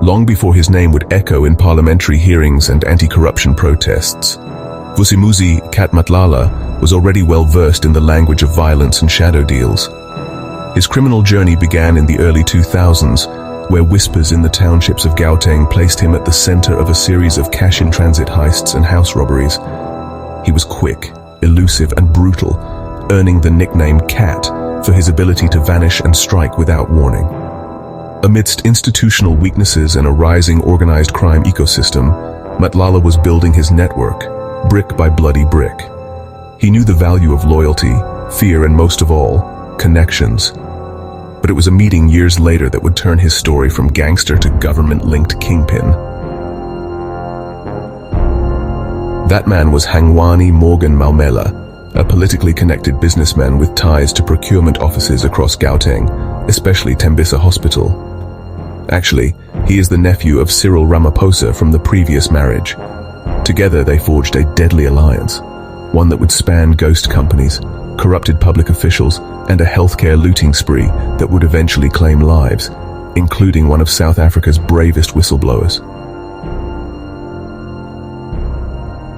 long before his name would echo in parliamentary hearings and anti-corruption protests. Vusi Cat Matlala was already well versed in the language of violence and shadow deals. His criminal journey began in the early 2000s, where whispers in the townships of Gauteng placed him at the center of a series of cash-in-transit heists and house robberies. He was quick, elusive, and brutal, earning the nickname Cat for his ability to vanish and strike without warning. Amidst institutional weaknesses and a rising organized crime ecosystem, Matlala was building his network, brick by bloody brick. He knew the value of loyalty, fear, and most of all, connections. But it was a meeting years later that would turn his story from gangster to government-linked kingpin. That man was Hangwani Morgan Maumela, a politically connected businessman with ties to procurement offices across Gauteng, especially Tembisa Hospital. Actually, he is the nephew of Cyril Ramaphosa from the previous marriage. Together they forged a deadly alliance, one that would span ghost companies, corrupted public officials, and a healthcare looting spree that would eventually claim lives, including one of South Africa's bravest whistleblowers.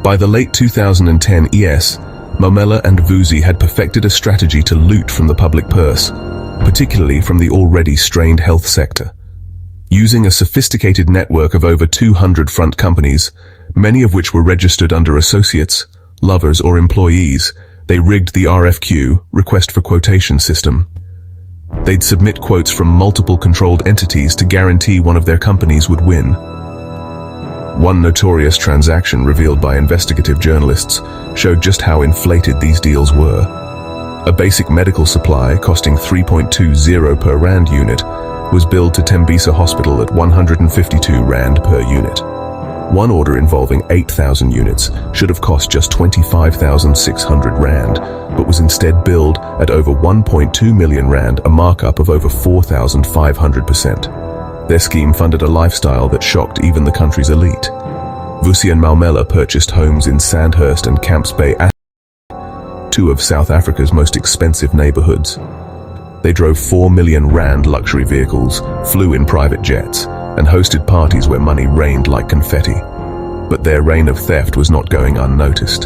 By the late 2010 ES, Maumela and Vusi had perfected a strategy to loot from the public purse, particularly from the already strained health sector. Using a sophisticated network of over 200 front companies, many of which were registered under associates, lovers, or employees, they rigged the RFQ, request for quotation system. They'd submit quotes from multiple controlled entities to guarantee one of their companies would win. One notorious transaction revealed by investigative journalists showed just how inflated these deals were. A basic medical supply costing 3.20 per rand unit was billed to Tembisa Hospital at 152 rand per unit. One order involving 8,000 units should have cost just 25,600 rand, but was instead billed at over 1.2 million rand, a markup of over 4,500%. Their scheme funded a lifestyle that shocked even the country's elite. Vusi and Maumela purchased homes in Sandhurst and Camps Bay, two of South Africa's most expensive neighborhoods. They drove 4 million rand luxury vehicles, flew in private jets, and hosted parties where money rained like confetti. But their reign of theft was not going unnoticed.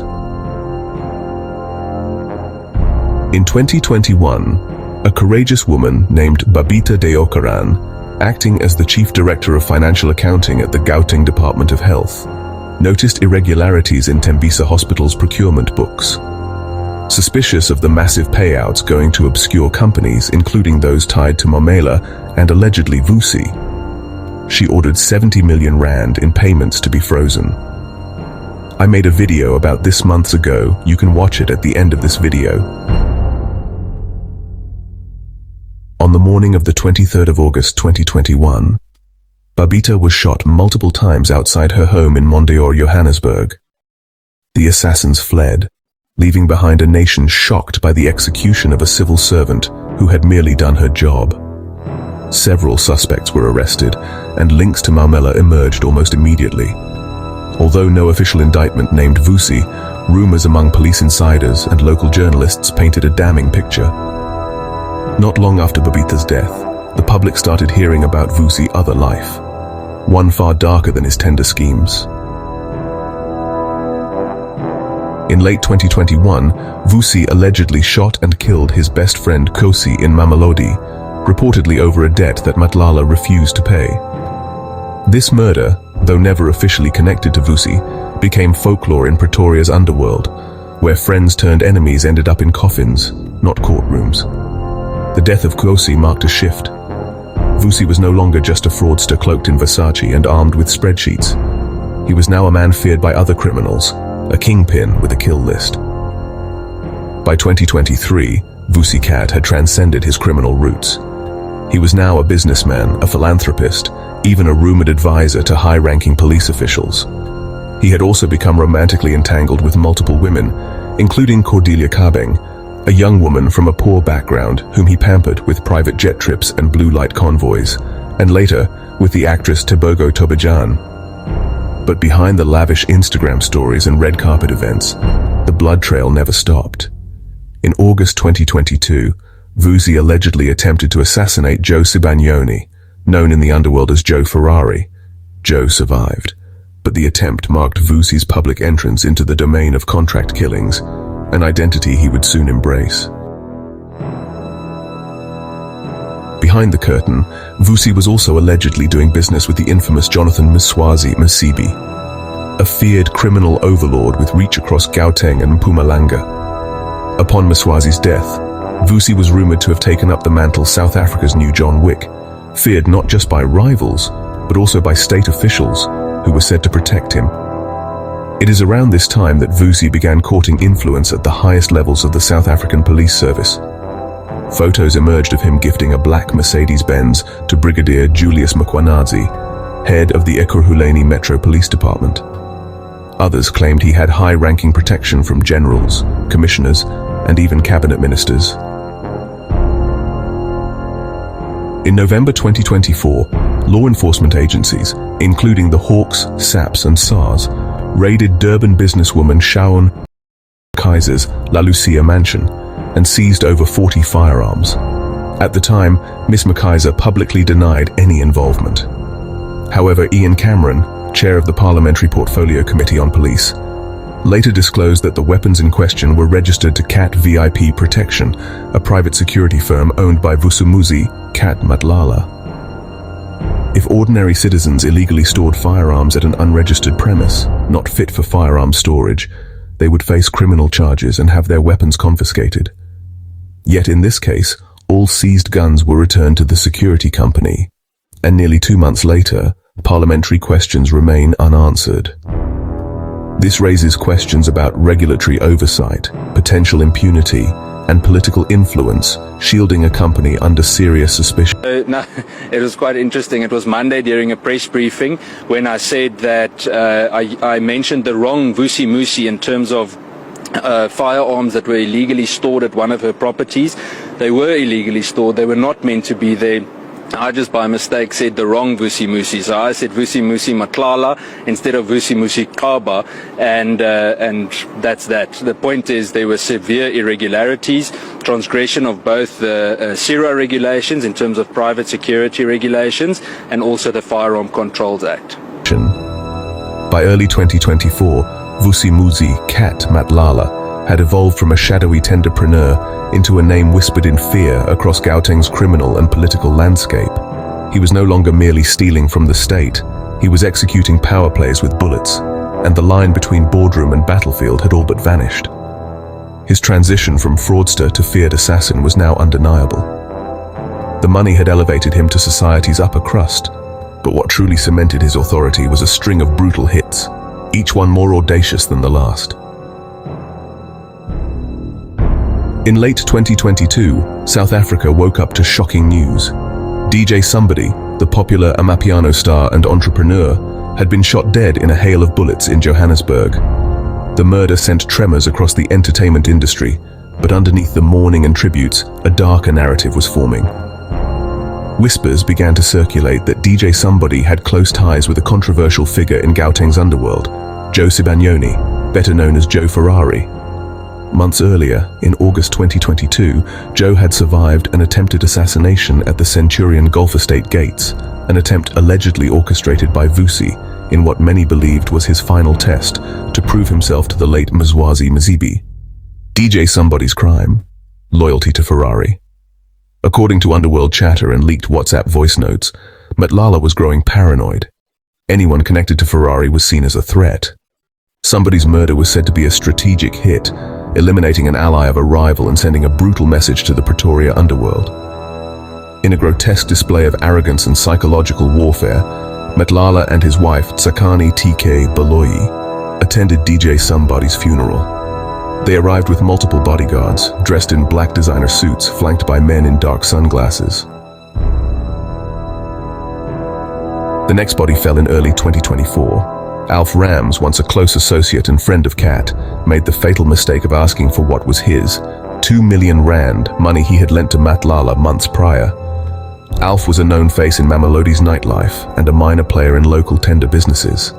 In 2021, a courageous woman named Babita Deokaran, acting as the Chief Director of Financial Accounting at the Gauteng Department of Health, noticed irregularities in Tembisa Hospital's procurement books. Suspicious of the massive payouts going to obscure companies, including those tied to Maumela and allegedly Vusi, she ordered 70 million rand in payments to be frozen. I made a video about this months ago. You can watch it at the end of this video. On the morning of the 23rd of August 2021, Babita was shot multiple times outside her home in Mondeor, Johannesburg. The assassins fled, leaving behind a nation shocked by the execution of a civil servant who had merely done her job. Several suspects were arrested, and links to Maumela emerged almost immediately. Although no official indictment named Vusi, rumors among police insiders and local journalists painted a damning picture. Not long after Babita's death, the public started hearing about Vusi's other life, one far darker than his tender schemes. In late 2021, Vusi allegedly shot and killed his best friend Kosi in Mamelodi, reportedly over a debt that Matlala refused to pay. This murder, though never officially connected to Vusi, became folklore in Pretoria's Underworld, where friends turned enemies ended up in coffins, not courtrooms. The death of Kosi marked a shift. Vusi was no longer just a fraudster cloaked in Versace and armed with spreadsheets. He was now a man feared by other criminals, a kingpin with a kill list. By 2023, Vusi Cat had transcended his criminal roots. He was now a businessman, a philanthropist, even a rumored advisor to high-ranking police officials. He had also become romantically entangled with multiple women, including Cordelia Kabeng, a young woman from a poor background whom he pampered with private jet trips and blue light convoys, and later with the actress Tebogo Tobajan. But behind the lavish Instagram stories and red carpet events, the blood trail never stopped. In August 2022, Vusi allegedly attempted to assassinate Joe Sibanyoni, known in the underworld as Joe Ferrari. Joe survived, but the attempt marked Vusi's public entrance into the domain of contract killings, an identity he would soon embrace. Behind the curtain, Vusi was also allegedly doing business with the infamous Jonathan Mswazi Masibi, a feared criminal overlord with reach across Gauteng and Mpumalanga. Upon Mswazi's death, Vusi was rumored to have taken up the mantle South Africa's new John Wick, feared not just by rivals, but also by state officials who were said to protect him. It is around this time that Vusi began courting influence at the highest levels of the South African police service. Photos emerged of him gifting a black Mercedes-Benz to Brigadier Julius Mkhwanazi, head of the Ekurhuleni Metro Police Department. Others claimed he had high-ranking protection from generals, commissioners, and even cabinet ministers. In November 2024, law enforcement agencies, including the Hawks, SAPS, and SARS, raided Durban businesswoman Shaun Kaiser's La Lucia mansion and seized over 40 firearms. At the time, Ms. McKaiser publicly denied any involvement. However, Ian Cameron, chair of the Parliamentary Portfolio Committee on Police, later disclosed that the weapons in question were registered to CAT VIP Protection, a private security firm owned by Vusi CAT Matlala. If ordinary citizens illegally stored firearms at an unregistered premise, not fit for firearm storage, they would face criminal charges and have their weapons confiscated. Yet in this case, all seized guns were returned to the security company, and nearly 2 months later, parliamentary questions remain unanswered. This raises questions about regulatory oversight, potential impunity, and political influence, shielding a company under serious suspicion. No, it was quite interesting. It was Monday during a press briefing when I said that I mentioned the wrong Vusi Musi in terms of firearms that were illegally stored at one of her properties. They were illegally stored. They were not meant to be there. I just by mistake said the wrong Vusi Musi. So I said Vusi Musi Matlala instead of Vusi Musi Kaba, and that's that. The point is there were severe irregularities, transgression of both the CIRA regulations in terms of private security regulations and also the Firearm Controls Act. By early 2024, Vusi Musi CAT Matlala had evolved from a shadowy tenderpreneur into a name whispered in fear across Gauteng's criminal and political landscape. He was no longer merely stealing from the state, he was executing power plays with bullets, and the line between boardroom and battlefield had all but vanished. His transition from fraudster to feared assassin was now undeniable. The money had elevated him to society's upper crust, but what truly cemented his authority was a string of brutal hits, each one more audacious than the last. In late 2022, South Africa woke up to shocking news. DJ Somebody, the popular Amapiano star and entrepreneur, had been shot dead in a hail of bullets in Johannesburg. The murder sent tremors across the entertainment industry, but underneath the mourning and tributes, a darker narrative was forming. Whispers began to circulate that DJ Somebody had close ties with a controversial figure in Gauteng's underworld, Joe Sibanyoni, better known as Joe Ferrari. Months earlier, in August 2022, Joe had survived an attempted assassination at the Centurion Golf Estate gates, an attempt allegedly orchestrated by Vusi in what many believed was his final test to prove himself to the late Mswazi Masibi. DJ Somebody's crime? Loyalty to Ferrari. According to Underworld chatter and leaked WhatsApp voice notes, Matlala was growing paranoid. Anyone connected to Ferrari was seen as a threat. Somebody's murder was said to be a strategic hit, eliminating an ally of a rival and sending a brutal message to the Pretoria underworld. In a grotesque display of arrogance and psychological warfare, Matlala and his wife, Tsakani TK Baloyi, attended DJ Somebody's funeral. They arrived with multiple bodyguards, dressed in black designer suits, flanked by men in dark sunglasses. The next body fell in early 2024. Alf Rams, once a close associate and friend of CAT, made the fatal mistake of asking for what was his, 2 million rand, money he had lent to Matlala months prior. Alf was a known face in Mamelodi's nightlife and a minor player in local tender businesses.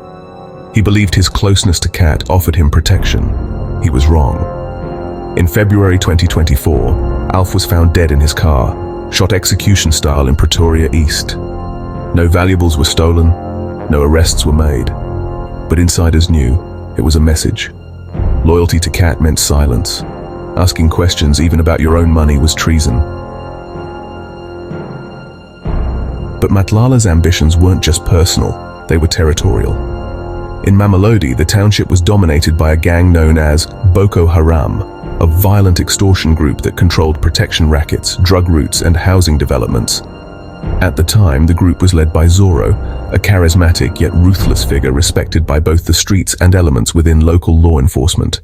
He believed his closeness to CAT offered him protection. He was wrong. In February 2024, Alf was found dead in his car, shot execution style in Pretoria East. No valuables were stolen, no arrests were made. But insiders knew it was a message. Loyalty to Cat meant silence. Asking questions even about your own money was treason. But Matlala's ambitions weren't just personal, they were territorial. In Mamelodi, the township was dominated by a gang known as Boko Haram, a violent extortion group that controlled protection rackets, drug routes, and housing developments. At the time, the group was led by Zoro, a charismatic yet ruthless figure respected by both the streets and elements within local law enforcement.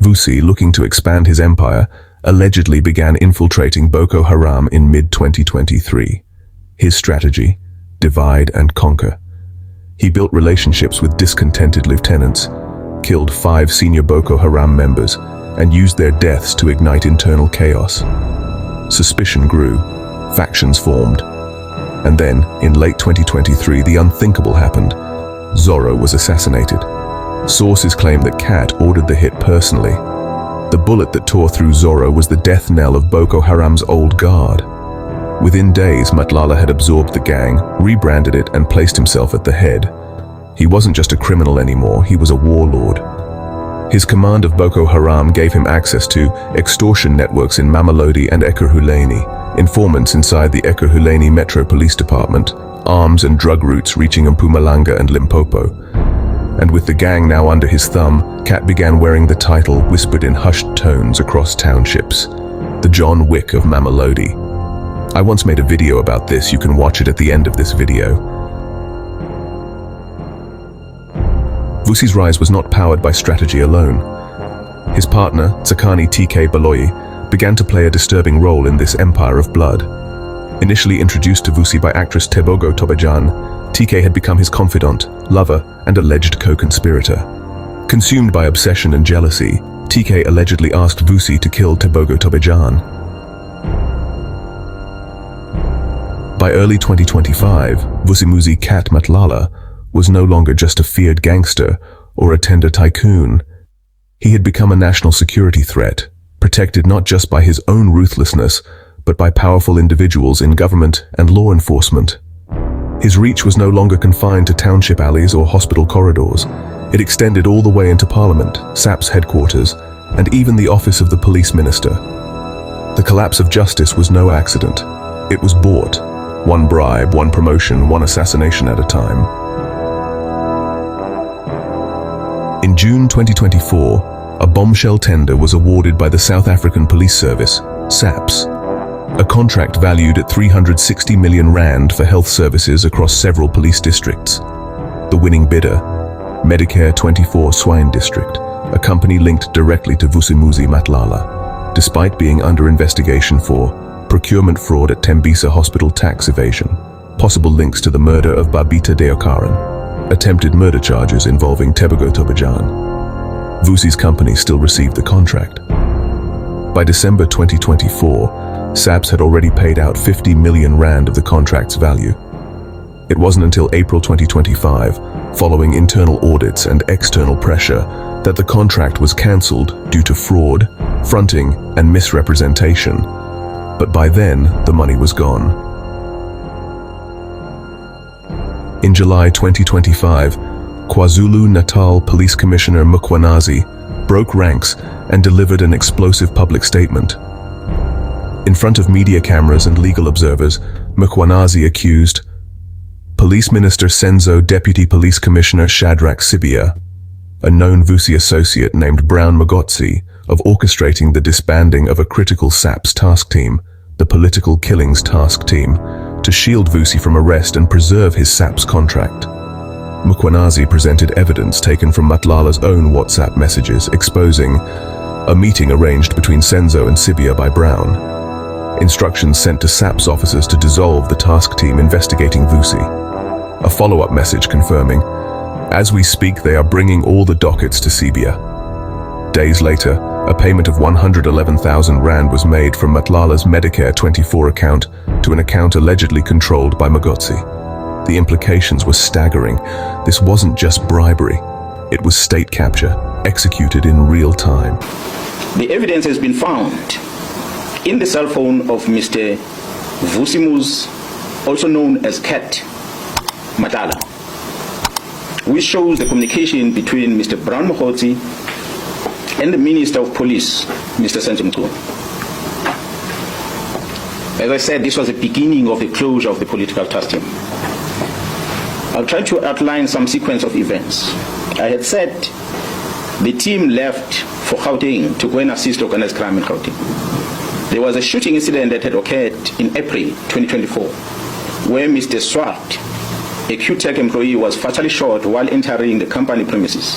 Vusi, looking to expand his empire, allegedly began infiltrating Boko Haram in mid-2023. His strategy: divide and conquer. He built relationships with discontented lieutenants, killed 5 senior Boko Haram members, and used their deaths to ignite internal chaos. Suspicion grew, factions formed, and then, in late 2023, the unthinkable happened. Zoro was assassinated. Sources claim that Cat ordered the hit personally. The bullet that tore through Zoro was the death knell of Boko Haram's old guard. Within days, Matlala had absorbed the gang, rebranded it, and placed himself at the head. He wasn't just a criminal anymore, he was a warlord. His command of Boko Haram gave him access to extortion networks in Mamelodi and Ekurhuleni, informants inside the Ekurhuleni Metro Police Department, arms and drug routes reaching Mpumalanga and Limpopo. And with the gang now under his thumb, Cat began wearing the title whispered in hushed tones across townships: the John Wick of Mamelodi. I once made a video about this, you can watch it at the end of this video. Vusi's rise was not powered by strategy alone. His partner, Tsakani TK Baloyi, began to play a disturbing role in this empire of blood. Initially introduced to Vusi by actress Tebogo Tobajan, TK had become his confidant, lover, and alleged co-conspirator. Consumed by obsession and jealousy, TK allegedly asked Vusi to kill Tebogo Tobajan. By early 2025, Vusimuzi Cat Matlala was no longer just a feared gangster or a tender tycoon. He had become a national security threat, protected not just by his own ruthlessness, but by powerful individuals in government and law enforcement. His reach was no longer confined to township alleys or hospital corridors. It extended all the way into Parliament, SAP's headquarters, and even the office of the police minister. The collapse of justice was no accident. It was bought. One bribe, one promotion, one assassination at a time. In June 2024, a bombshell tender was awarded by the South African Police Service, SAPS, a contract valued at 360 million rand for health services across several police districts. The winning bidder, Medicare 24 Swine District, a company linked directly to Vusimuzi Matlala, despite being under investigation for procurement fraud at Tembisa hospital tax evasion, possible links to the murder of Babita Deokaran, attempted murder charges involving Tebogo Tobajan. Vusi's company still received the contract. By December 2024, SAPS had already paid out 50 million rand of the contract's value. It wasn't until April 2025, following internal audits and external pressure, that the contract was cancelled due to fraud, fronting, and misrepresentation. But by then, the money was gone. In July 2025, KwaZulu-Natal Police Commissioner Mkhwanazi broke ranks and delivered an explosive public statement. In front of media cameras and legal observers, Mkhwanazi accused Police Minister Senzo Deputy Police Commissioner Shadrack Sibia, a known Vusi associate named Brown Magotsi, of orchestrating the disbanding of a critical SAPS task team, the Political Killings Task Team, to shield Vusi from arrest and preserve his SAPS contract. Mkhwanazi presented evidence taken from Matlala's own WhatsApp messages exposing a meeting arranged between Senzo and Sibia by Brown, instructions sent to SAPS officers to dissolve the task team investigating Vusi, a follow-up message confirming, as we speak they are bringing all the dockets to Sibia. Days later, a payment of 111,000 rand was made from Matlala's Medicare 24 account to an account allegedly controlled by Magotsi. The implications were staggering. This wasn't just bribery. It was state capture, executed in real time. The evidence has been found in the cell phone of Mr. Vusimuzi, also known as Cat Matlala, which shows the communication between Mr. Brown Mokgotsi and the Minister of Police, Mr. Sanjay. As I said, this was the beginning of the closure of the political task team. I'll try to outline some sequence of events. I had said the team left for Gauteng to go and assist organized crime in Gauteng. There was a shooting incident that had occurred in April 2024, where Mr. Swart, a QTech employee, was fatally shot while entering the company premises.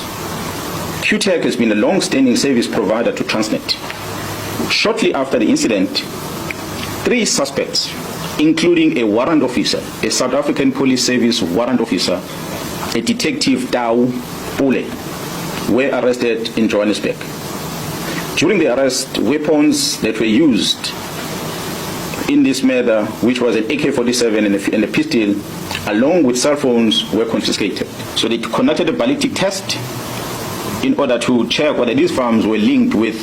QTech has been a long-standing service provider to Transnet. Shortly after the incident, 3 suspects, including a warrant officer, a South African Police Service warrant officer, a detective Tau Pule, were arrested in Johannesburg. During the arrest, weapons that were used in this murder, which was an AK-47 and a pistol, along with cell phones, were confiscated. So they conducted a ballistic test in order to check whether these firearms were linked with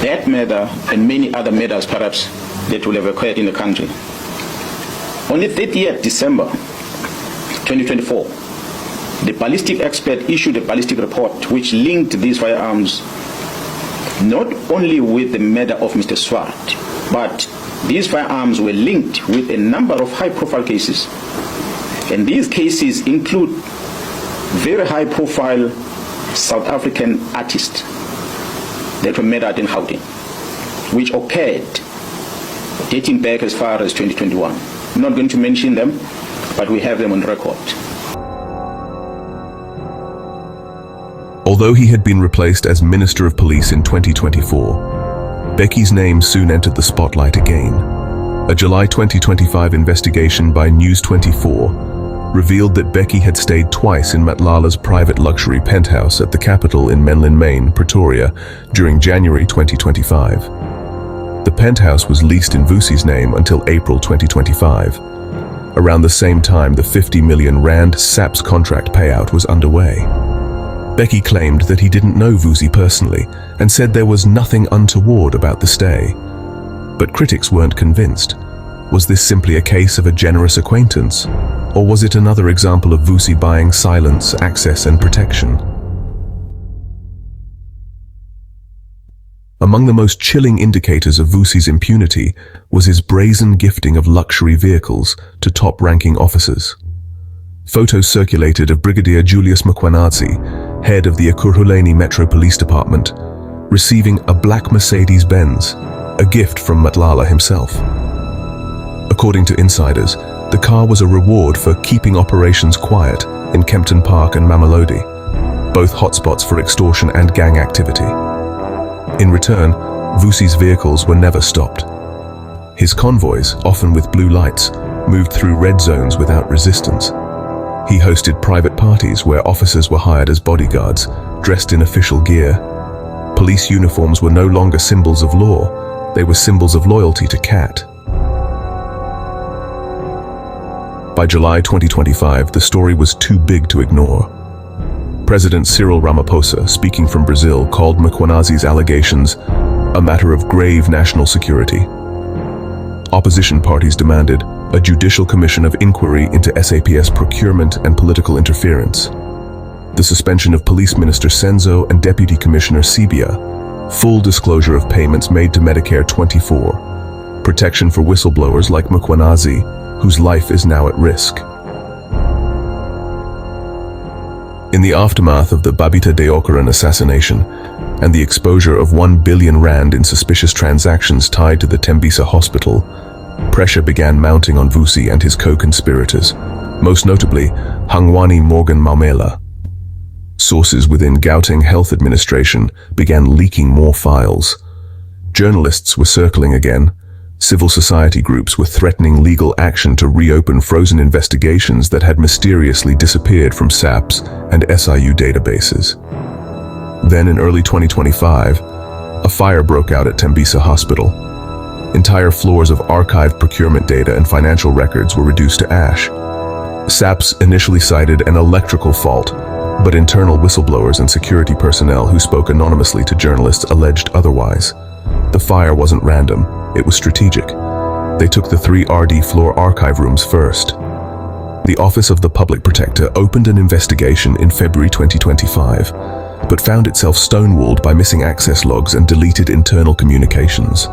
that murder and many other murders perhaps that will have occurred in the country. On the 30th December 2024, the ballistic expert issued a ballistic report which linked these firearms not only with the murder of Mr. Swart, but these firearms were linked with a number of high-profile cases. And these cases include very high-profile South African artists that were murdered in Gauteng, which occurred dating back as far as 2021. I'm not going to mention them, but we have them on record. Although he had been replaced as Minister of Police in 2024, Becky's name soon entered the spotlight again. A July 2025 investigation by News 24 revealed that Becky had stayed twice in Matlala's private luxury penthouse at the capital in Menlyn Main, Pretoria, during January 2025. The penthouse was leased in Vusi's name until April 2025. Around the same time, the 50 million rand SAPS contract payout was underway. Becky claimed that he didn't know Vusi personally and said there was nothing untoward about the stay. But critics weren't convinced. Was this simply a case of a generous acquaintance? Or was it another example of Vusi buying silence, access, and protection? Among the most chilling indicators of Vusi's impunity was his brazen gifting of luxury vehicles to top-ranking officers. Photos circulated of Brigadier Julius Mkhwanazi, head of the Ekurhuleni Metro Police Department, receiving a black Mercedes-Benz, a gift from Matlala himself. According to insiders, the car was a reward for keeping operations quiet in Kempton Park and Mamelodi, both hotspots for extortion and gang activity. In return, Vusi's vehicles were never stopped. His convoys, often with blue lights, moved through red zones without resistance. He hosted private parties where officers were hired as bodyguards, dressed in official gear. Police uniforms were no longer symbols of law, they were symbols of loyalty to CAT. By July 2025, the story was too big to ignore. President Cyril Ramaphosa, speaking from Brazil, called Mkhwanazi's allegations a matter of grave national security. Opposition parties demanded a judicial commission of inquiry into SAPS procurement and political interference, the suspension of Police Minister Senzo and Deputy Commissioner Sibia, full disclosure of payments made to Medicare 24, protection for whistleblowers like Mkhwanazi, whose life is now at risk. In the aftermath of the Babita Deokaran assassination and the exposure of 1 billion rand in suspicious transactions tied to the Tembisa hospital, pressure began mounting on Vusi and his co-conspirators, most notably Hangwani Morgan Maumela. Sources within Gauteng Health Administration began leaking more files. Journalists were circling again. Civil society groups were threatening legal action to reopen frozen investigations that had mysteriously disappeared from SAPS and SIU databases. Then in early 2025, a fire broke out at Tembisa Hospital. Entire floors of archived procurement data and financial records were reduced to ash. SAPS initially cited an electrical fault, but internal whistleblowers and security personnel who spoke anonymously to journalists alleged otherwise. The fire wasn't random, it was strategic. They took the 3 RD floor archive rooms first. The Office of the Public Protector opened an investigation in February 2025, but found itself stonewalled by missing access logs and deleted internal communications.